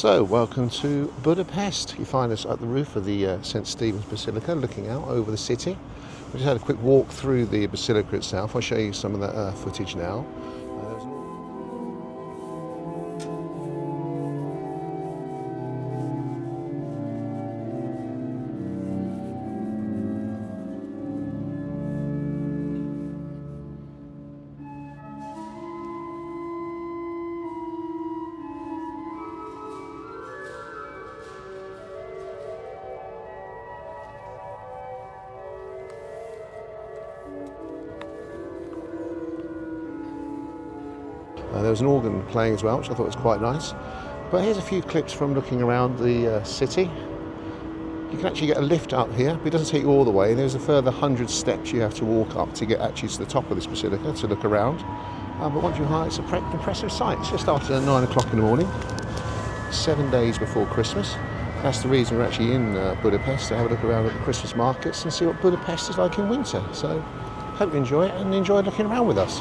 So, welcome to Budapest. You find us at the roof of the St. Stephen's Basilica, looking out over the city. We just had a quick walk through the Basilica itself. I'll show you some of that footage now. There was an organ playing as well, which I thought was quite nice. But here's a few clips from looking around the city. You can actually get a lift up here, but it doesn't take you all the way. There's a further 100 steps you have to walk up to get actually to the top of this basilica to look around. But once you're high, it's an impressive sight. It's just started at 9 o'clock in the morning, 7 days before Christmas. That's the reason we're actually in Budapest, to have a look around at the Christmas markets and see what Budapest is like in winter. So hope you enjoy it and enjoy looking around with us.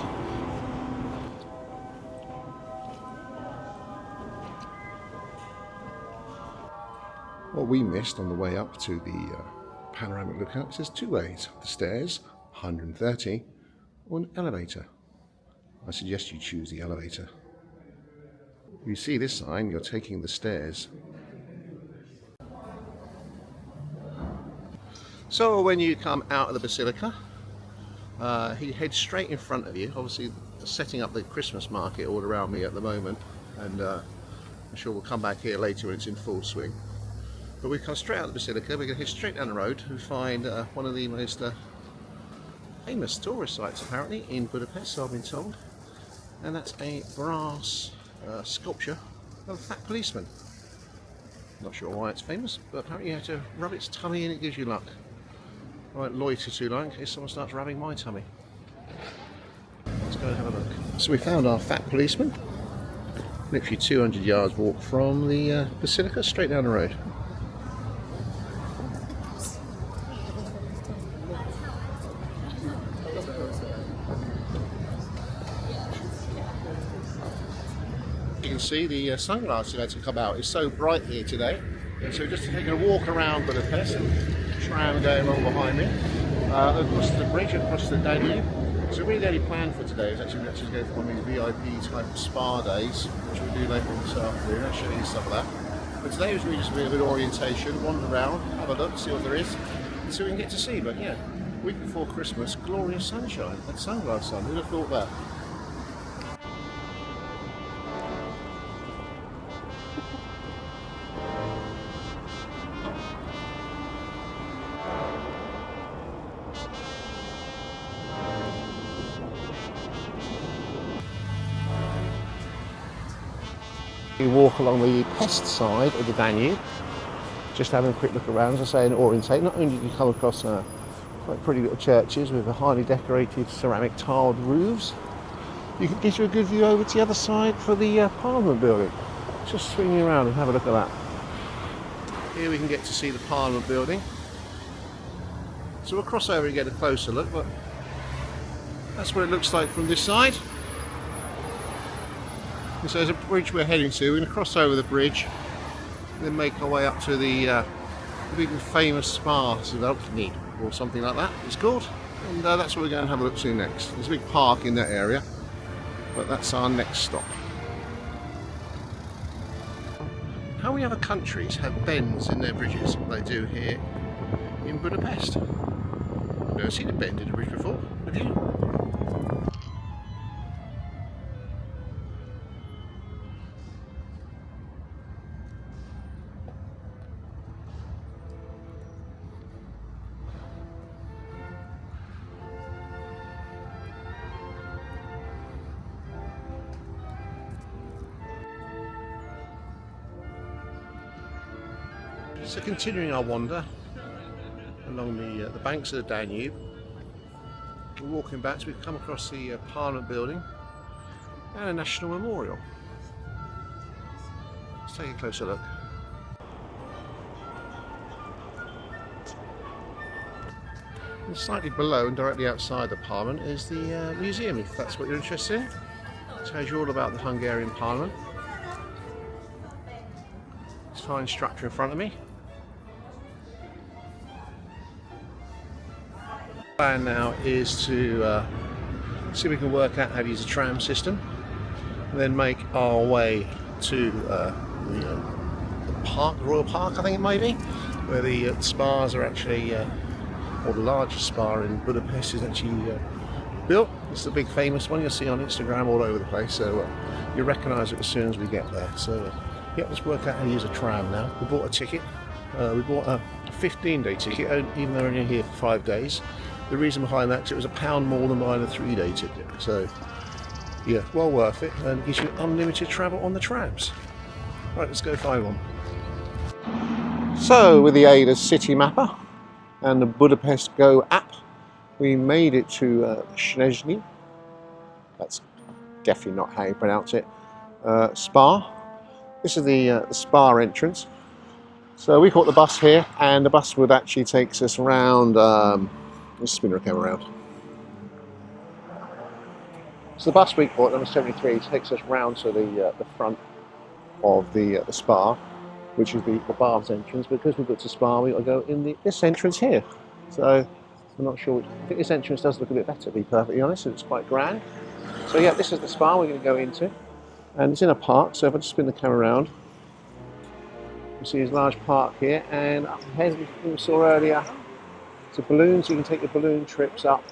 What we missed on the way up to the panoramic lookout is there's two ways: the stairs, 130, or an elevator. I suggest you choose the elevator. If you see this sign, you're taking the stairs. So when you come out of the Basilica, you head straight in front of you. Obviously setting up the Christmas market all around me at the moment, and I'm sure we'll come back here later when it's in full swing. But we come straight out of the Basilica, we're going to head straight down the road and find one of the most famous tourist sites apparently in Budapest, so I've been told. And that's a brass sculpture of a fat policeman. Not sure why it's famous, but apparently you have to rub its tummy and it gives you luck. I won't loiter too long in case someone starts rubbing my tummy. Let's go and have a look. So we found our fat policeman. Literally 200 yards walk from the Basilica, straight down the road. You can see the sunglasses had to come out. It's so bright here today, and so just taking a walk around Budapest. Tram going along behind me, across the bridge, across the Danube. So really the only plan for today is actually to go for one of these VIP type of spa days, which we'll do later this afternoon. I'll show you some of that. But today was really just a bit of orientation, wander around, have a look, see what there is, and see what we can get to see. But yeah, week before Christmas, glorious sunshine and sunglass sun. Who'd have thought that? We walk along the Pest side of the Danube, just having a quick look around, as I say, and orientate. Not only do you come across quite pretty little churches with a highly decorated ceramic tiled roofs, you can get you a good view over to the other side for the Parliament building. Just swinging around and have a look at that. Here we can get to see the Parliament building. So we'll cross over and get a closer look, but that's what it looks like from this side. And so there's a bridge we're heading to. We're going to cross over the bridge, then make our way up to the big famous spa, Széchenyi, or something like that it's called. And that's what we're going to have a look to next. There's a big park in that area, but that's our next stop. How many other countries have bends in their bridges? They do here in Budapest. I've never seen a bend in a bridge before, have you? So continuing our wander along the banks of the Danube, we're walking back, so we've come across the Parliament building and a national memorial. Let's take a closer look. And slightly below and directly outside the Parliament is the museum, if that's what you're interested in. It tells you all about the Hungarian Parliament. fine structure in front of me. The plan now is to see if we can work out how to use a tram system, and then make our way to the park, Royal Park, I think it may be, where the spas are actually, or the largest spa in Budapest is actually built. It's the big famous one you'll see on Instagram all over the place, so you recognise it as soon as we get there. So yeah, let's work out how to use a tram now. We bought a ticket. We bought a 15-day ticket, even though we're only here for 5 days. The reason behind that is it was £1 more than buying a 3-day ticket. So yeah, well worth it, and gives you unlimited travel on the trams. Right, let's go find one. So with the aid of City Mapper and the Budapest Go app, we made it to Széchenyi. That's definitely not how you pronounce it. Spa. This is the spa entrance. So we caught the bus here, and the bus would actually take us around. Let's spin our camera around. So the bus we caught, number 73, takes us round to the front of the spa, which is the bar's entrance. Because we've got to spa, we've got to go in this entrance here. So I'm not sure. I think this entrance does look a bit better, to be perfectly honest. It's quite grand. So yeah, this is the spa we're going to go into, and it's in a park. So if I just spin the camera around, you see this large park here, and up ahead we saw earlier, it's a balloon, so you can take your balloon trips up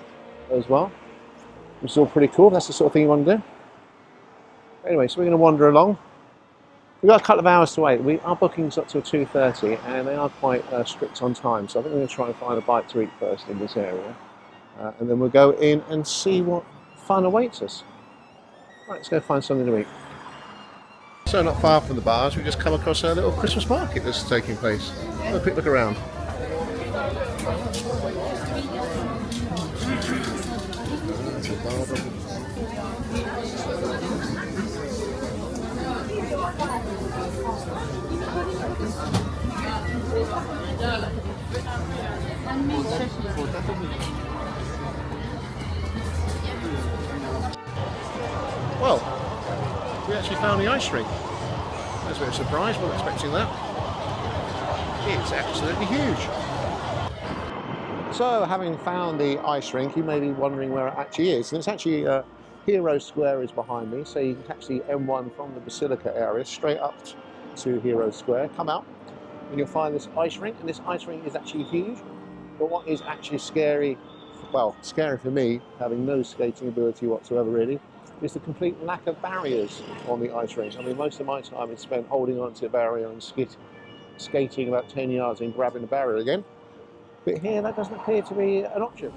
as well. It's all pretty cool. That's the sort of thing you want to do. Anyway, so we're going to wander along. We've got a couple of hours to wait. Our booking's up till 2:30, and they are quite strict on time. So I think we're going to try and find a bite to eat first in this area, and then we'll go in and see what fun awaits us. Right, let's go find something to eat. So not far from the bars, we just come across a little Christmas market that's taking place. Have a quick look around. Well, we actually found the ice rink. That's a bit of a surprise, wasn't expecting that. It's absolutely huge. So, having found the ice rink, you may be wondering where it actually is. And it's actually, Hero Square is behind me, so you can catch the M1 from the Basilica area straight up to Hero Square. Come out and you'll find this ice rink, and this ice rink is actually huge. But what is actually scary, well, scary for me, having no skating ability whatsoever really, is the complete lack of barriers on the ice rink. I mean, most of my time is spent holding onto a barrier and skating about 10 yards and grabbing the barrier again. But here, that doesn't appear to be an option.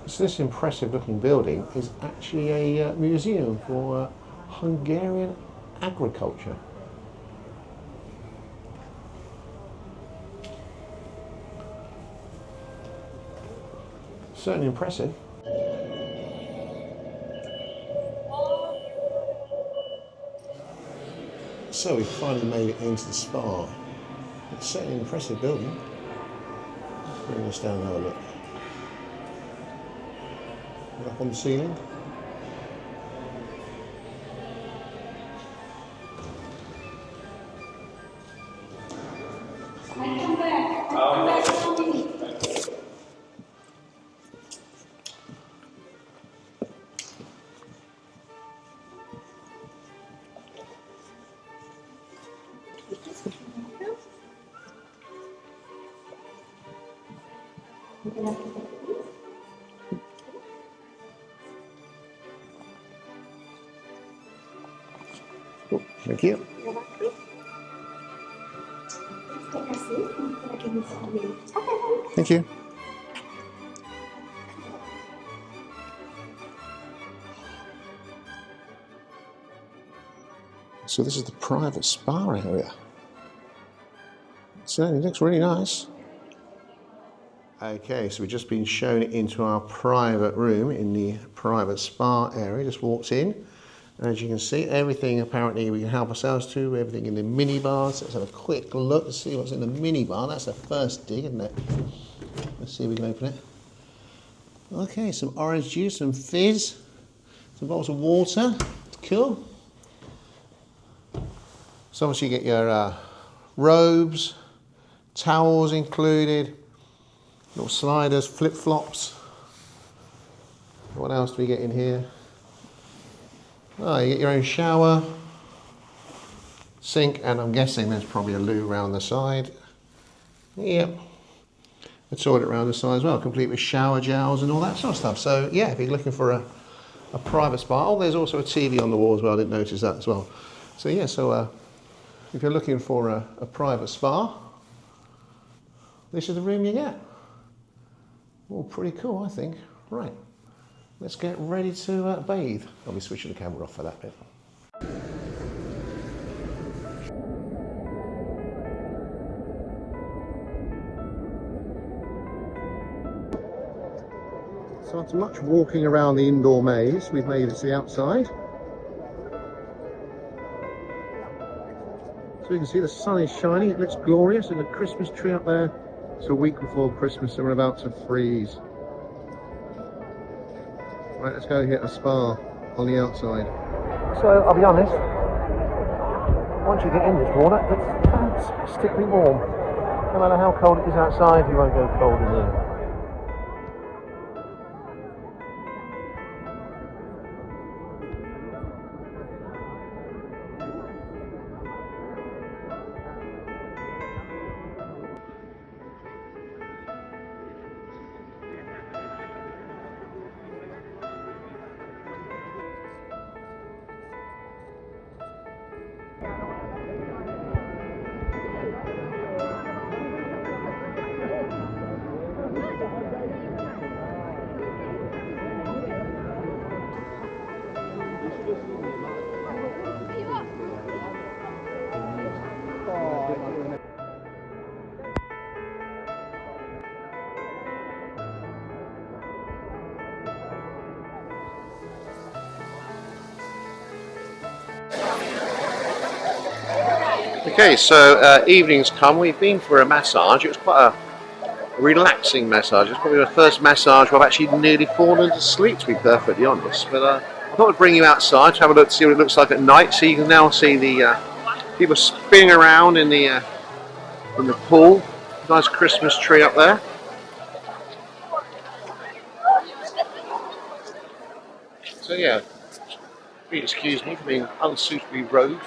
So this impressive looking building is actually a museum for Hungarian agriculture. Certainly impressive. So we finally made it into the spa. It's certainly an impressive building. Bring us down and have a look. We're up on the ceiling. Oh, thank you. Thank you. So this is the private spa area. So it looks really nice. Okay, so we've just been shown into our private room in the private spa area. Just walked in, As you can see, everything apparently we can help ourselves to, everything in the mini bar. So let's have a quick look to see what's in the mini bar. That's the first dig, isn't it? Let's see if we can open it. Okay, some orange juice, some fizz, some bottles of water. Cool. So obviously you get your robes, towels included, little sliders, flip-flops. What else do we get in here? Oh, you get your own shower, sink, and I'm guessing there's probably a loo around the side. Yep. A toilet around the side as well, complete with shower gels and all that sort of stuff. So yeah, if you're looking for a private spa, oh, there's also a TV on the wall as well, I didn't notice that as well. So yeah, so if you're looking for a private spa, this is the room you get. Well, pretty cool, I think. Right, let's get ready to bathe. I'll be switching the camera off for that bit. So after much walking around the indoor maze, we've made it to the outside. So you can see the sun is shining, it looks glorious, and the Christmas tree up there. It's a week before Christmas, so we're about to freeze. Right, let's go hit a spa on the outside. So, I'll be honest, once you get in this water, it's fantastically warm. No matter how cold it is outside, you won't go cold in here. Okay, so evening's come. We've been for a massage. It was quite a relaxing massage. It's probably the first massage where I've actually nearly fallen asleep, to be perfectly honest. But I thought I'd bring you outside to have a look to see what it looks like at night. So you can now see the people spinning around in the pool. Nice Christmas tree up there. So yeah, please excuse me for being unsuitably robed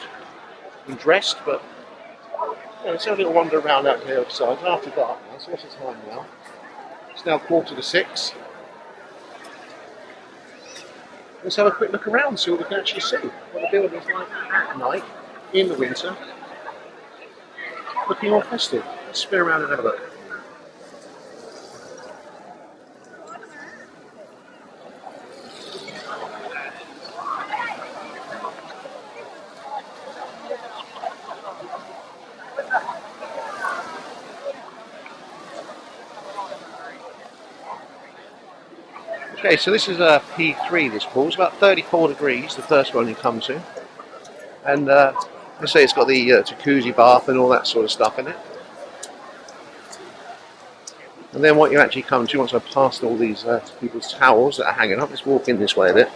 and dressed, but yeah, let's have a little wander around out here outside. After dark now, so what's the time now? It's now 6:15. Let's have a quick look around, see what we can actually see. What the building's like at night, in the winter, looking all festive. Let's spin around and have a look. Okay, so this is a P3, this pool. It's about 34 degrees, the first one you come to. And let's say it's got the jacuzzi bath and all that sort of stuff in it. And then what you actually come to, once I've passed all these people's towels that are hanging up, let's walk in this way a bit.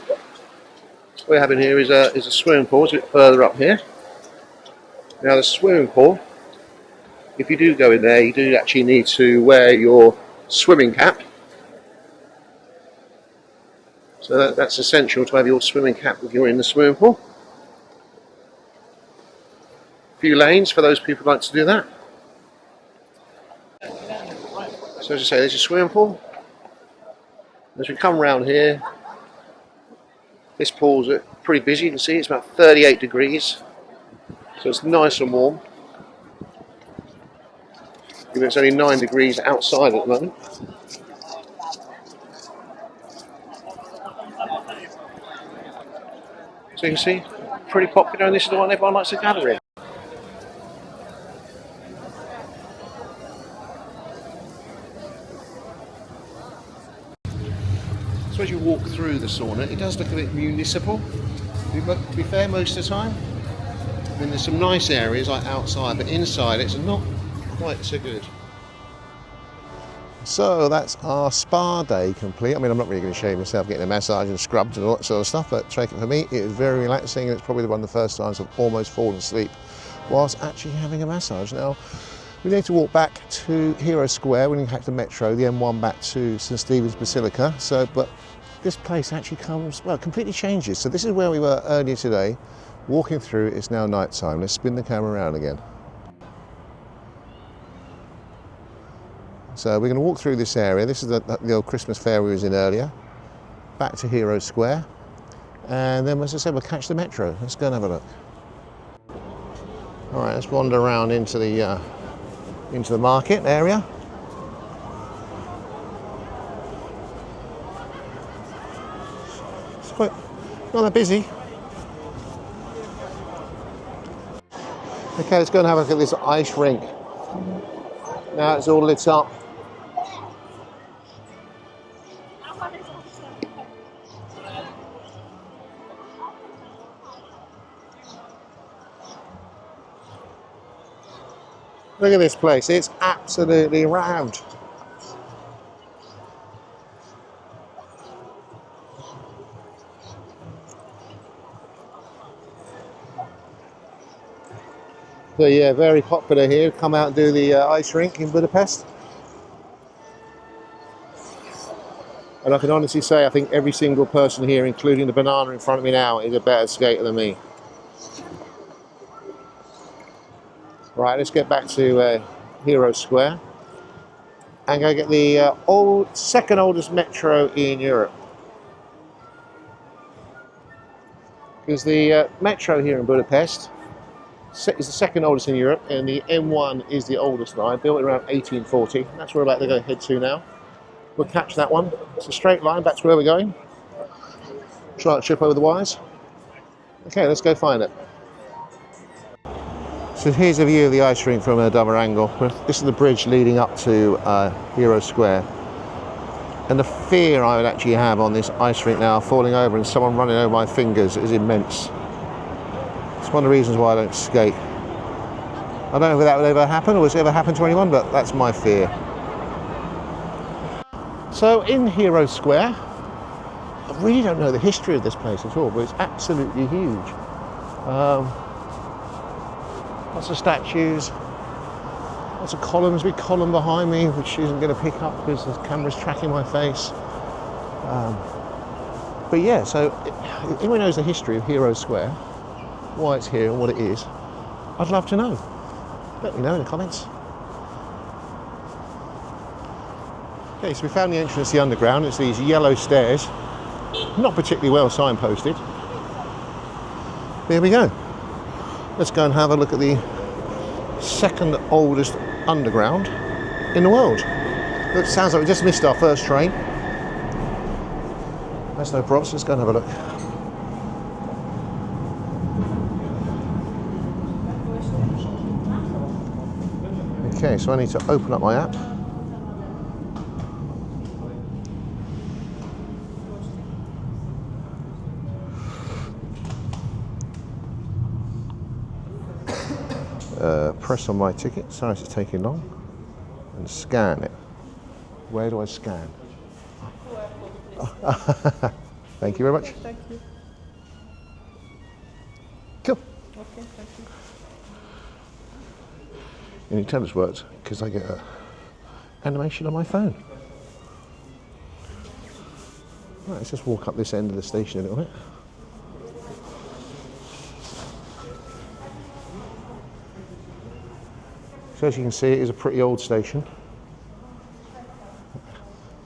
What we're having here is a swimming pool. It's a bit further up here. Now the swimming pool, if you do go in there, you do actually need to wear your swimming cap. So that's essential to have your swimming cap if you're in the swimming pool. A few lanes for those people who like to do that. So as I say, there's a swimming pool. As we come around here, this pool's pretty busy. You can see it's about 38 degrees. So it's nice and warm. Even though it's only 9 degrees outside at the moment. So you can see, pretty popular, and this is the one everyone likes to gather in. So as you walk through the sauna, it does look a bit municipal. To be fair, most of the time. I mean, there's some nice areas like outside, but inside it's not quite so good. So that's our spa day complete. I mean, I'm not really going to shave myself, getting a massage and scrubbed and all that sort of stuff, but take it for me, it is very relaxing, and it's probably one of the first times I've almost fallen asleep whilst actually having a massage. Now, we need to walk back to Hero Square. We need to catch the metro, the M1 back to St Stephen's Basilica. But this place actually completely changes. So this is where we were earlier today. Walking through, it's now night time. Let's spin the camera around again. So we're going to walk through this area. This is the old Christmas fair we was in earlier. Back to Hero Square. And then, as I said, we'll catch the metro. Let's go and have a look. All right, let's wander around into the market area. It's quite not that busy. Okay, let's go and have a look at this ice rink. Now it's all lit up. Look at this place, it's absolutely rammed. So yeah, very popular here. Come out and do the ice rink in Budapest. And I can honestly say I think every single person here, including the banana in front of me now, is a better skater than me. Right, let's get back to Hero Square and go get the second oldest metro in Europe. Because the metro here in Budapest is the second oldest in Europe, and the M1 is the oldest line, built around 1840. That's where we're about to go head to now. We'll catch that one. It's a straight line back to where we're going. Try not to trip over the wires. Okay, let's go find it. So here's a view of the ice rink from a double angle. This is the bridge leading up to Hero Square. And the fear I would actually have on this ice rink now, falling over and someone running over my fingers, is immense. It's one of the reasons why I don't skate. I don't know if that would ever happen or has ever happened to anyone, but that's my fear. So in Hero Square, I really don't know the history of this place at all, but it's absolutely huge. Lots of statues, lots of columns, big column behind me, which isn't going to pick up because the camera's tracking my face. But yeah, so if anyone knows the history of Hero Square, why it's here and what it is, I'd love to know. Let me know in the comments. Okay, so we found the entrance to the underground. It's these yellow stairs, not particularly well signposted. There we go. Let's go and have a look at the second oldest underground in the world. It sounds like we just missed our first train. That's no props, let's go and have a look. Okay, so I need to open up my app. Press on my ticket, sorry it's taking long, and scan it. Where do I scan? Thank you very much. Thank you. Cool. Okay, thank you. And you tell us works because I get an animation on my phone. Right, let's just walk up this end of the station a little bit. So as you can see, it is a pretty old station.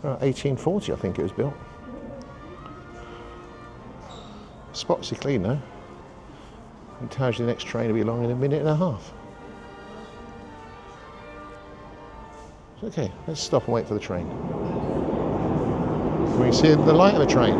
1840, I think it was built. Spotlessly clean though. It tells you the next train will be along in a minute and a half. Okay, let's stop and wait for the train. Can we see the light of the train?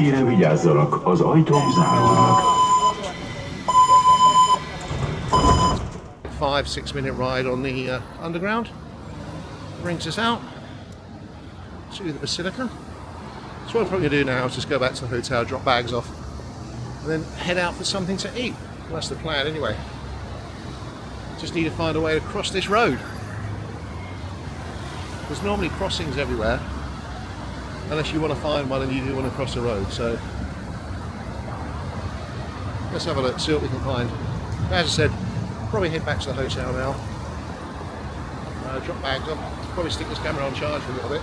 Kérem vigyázzanak, az ajtók záródnak. 5-6 minute ride on the underground brings us out to the Basilica. So what I'm probably going to do now is just go back to the hotel, drop bags off, and then head out for something to eat. Well, that's the plan anyway. Just need to find a way to cross this road. There's normally crossings everywhere, unless you want to find one and you do want to cross the road. So let's have a look, see what we can find. As I said, probably head back to the hotel now. Drop bags off, probably stick this camera on charge for a little bit.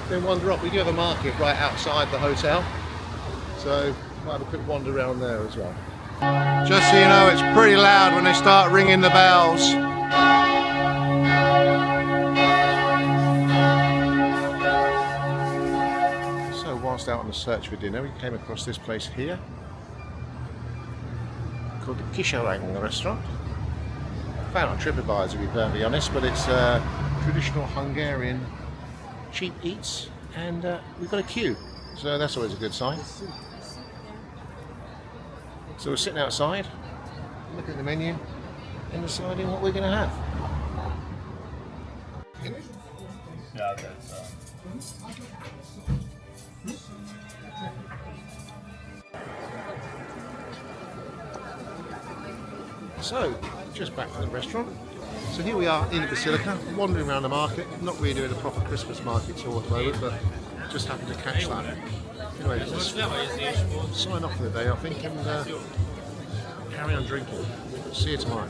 Then wander up. We do have a market right outside the hotel, so might have a quick wander around there as well. Just so you know, it's pretty loud when they start ringing the bells. So whilst out on the search for dinner, we came across this place here called the Széchenyi restaurant. Found on TripAdvisor, to be perfectly honest, but it's traditional Hungarian cheap eats, and we've got a queue, so that's always a good sign. So we're sitting outside, looking at the menu, and deciding what we're going to have. Yeah, that's So, just back to the restaurant. So here we are in the Basilica, wandering around the market, not really doing a proper Christmas market tour at the moment, but just happened to catch that. Anyway, let's sign off for the day, I think, and carry on drinking. See you tomorrow.